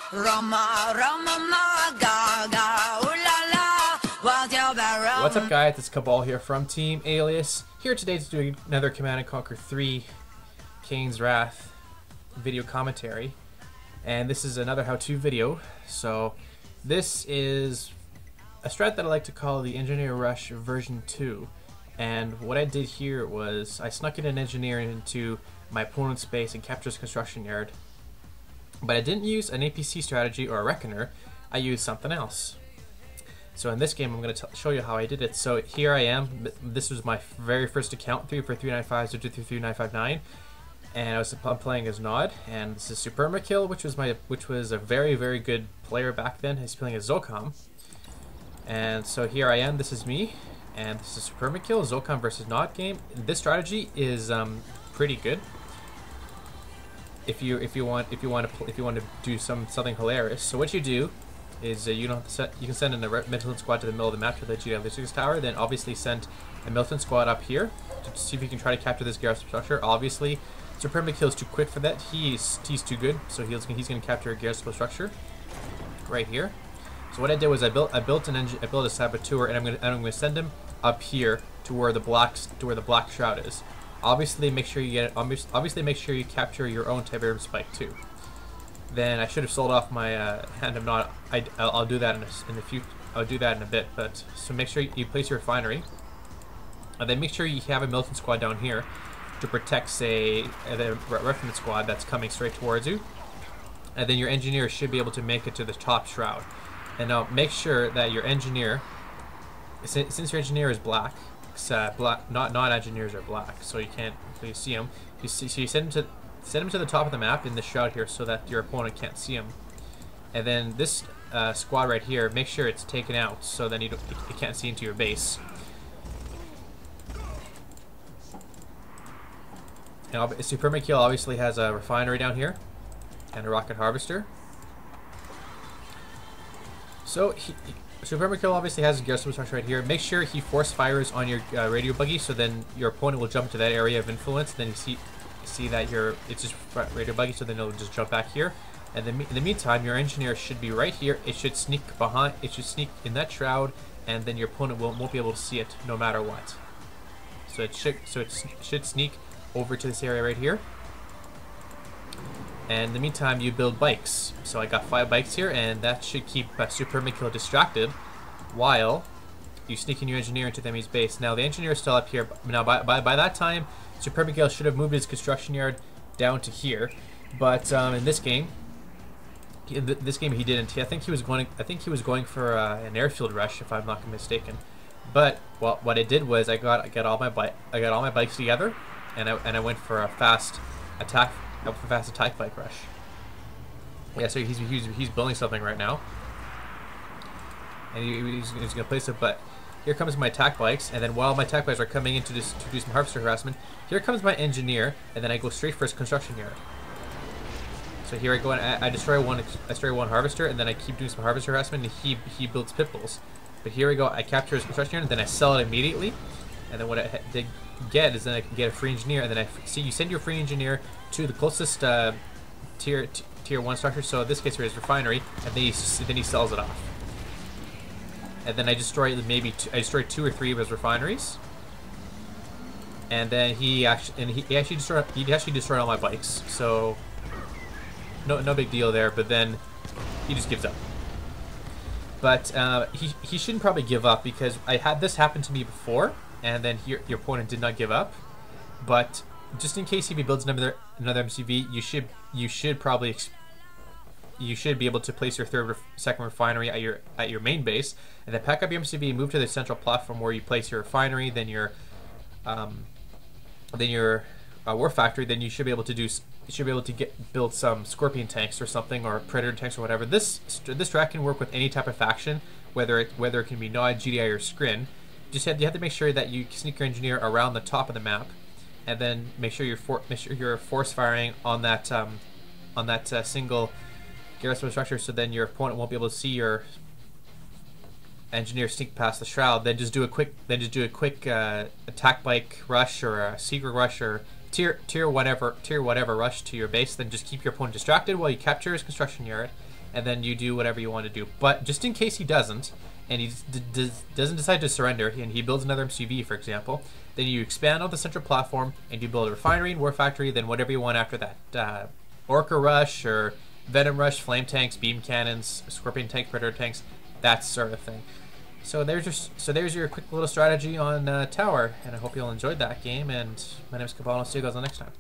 What's up guys, it's Cabal here from Team Alias, here today to do another Command & Conquer 3 Kane's Wrath video commentary, and this is another how-to video. So this is a strat that I like to call the Engineer Rush version 2, and what I did here was I snuck in an engineer into my opponent's base and captured his construction yard, but I didn't use an APC strategy or a Reckoner. I used something else. So in this game, I'm going to show you how I did it. So here I am. This was my very first account, 34395 to 233 and I'm playing as Nod, and this is Supermakill, which was a very good player back then. He's playing as Zocom, and so here I am. This is me, and this is Supermakill, Zocom versus Nod game. This strategy is pretty good. If you want to do something hilarious. So what you do is you can send in a militant squad to the middle of the map to the GDI Logistics Tower, then obviously send a militant squad up here to see if you can try to capture this garrison structure. Obviously, Supermakill is too quick for that. He's too good, so he's going to capture a garrison structure right here. So what I did was I built a saboteur, and I'm going to send him up here to where the black shroud is. Obviously, make sure you capture your own Tiberium Spike too. Then I should have sold off my Hand of Nod. I'll do that I'll do that in a bit. But so make sure you place your refinery, and then make sure you have a militant squad down here to protect, say, the refuge squad that's coming straight towards you. And then your engineer should be able to make it to the top shroud. And now make sure that your engineer, since your engineer is black, not engineers are black, so you can't really see them. So you send him to the top of the map in the shroud here, so that your opponent can't see him. And then this squad right here, make sure it's taken out, so then you can't see into your base. And Supermakill obviously has a refinery down here and a rocket harvester. So Supermakill obviously has a garrison structure right here. Make sure he force fires on your radio buggy, so then your opponent will jump to that area of influence. Then you see that it's just radio buggy, so then it'll just jump back here. And then in the meantime, your engineer should be right here. It should sneak behind. It should sneak in that shroud, and then your opponent won't be able to see it no matter what. So it should sneak over to this area right here. And in the meantime, you build bikes. So I got 5 bikes here, and that should keep Supermakill distracted while you sneak in your engineer into the enemy's base. Now the engineer is still up here. Now by that time, Supermakill should have moved his construction yard down to here. But in this game, he didn't. I think he was going for an airfield rush, if I'm not mistaken. But what I did was I got all my bikes together, and I went for a fast attack bike rush. Yeah, so he's building something right now, and he's gonna place it. But here comes my attack bikes, and then while my attack bikes are coming in to do some harvester harassment, here comes my engineer, and then I go straight for his construction yard. So here I go, and I destroy one harvester, and then I keep doing some harvester harassment, and he builds pit bulls. But here we go, I capture his construction yard, and then I sell it immediately. And then what I get is then I can get a free engineer, and then you send your free engineer to the closest tier 1 structure. So in this case, here is refinery, and then he sells it off. And then I destroy 2 or 3 of his refineries, and then he actually destroyed all my bikes. So no big deal there. But then he just gives up. But he shouldn't probably give up, because I had this happen to me before, and then your opponent did not give up. But just in case if he builds another MCV, you should be able to place your second refinery at your main base, and then pack up your MCV, move to the central platform where you place your refinery, then your war factory. Then you should be able to build some Scorpion tanks or something, or Predator tanks or whatever. This strat can work with any type of faction, whether it can be Nod, GDI, or Skrin. You have to make sure that you sneak your engineer around the top of the map, and then make sure you're force firing on that single garrison structure, so then your opponent won't be able to see your engineer sneak past the shroud. Then just do a quick attack bike rush, or a secret rush, or tier whatever rush to your base. Then just keep your opponent distracted while you capture his construction yard, and then you do whatever you want to do. But just in case he doesn't, and he doesn't decide to surrender, and he builds another MCV, for example, then you expand on the central platform, and you build a refinery and war factory, then whatever you want after that. Orca Rush, or Venom Rush, flame tanks, beam cannons, scorpion tank, predator tanks, that sort of thing. So there's your quick little strategy on Tower, and I hope you all enjoyed that game, and my name is Cabal, and I'll see you guys on next time.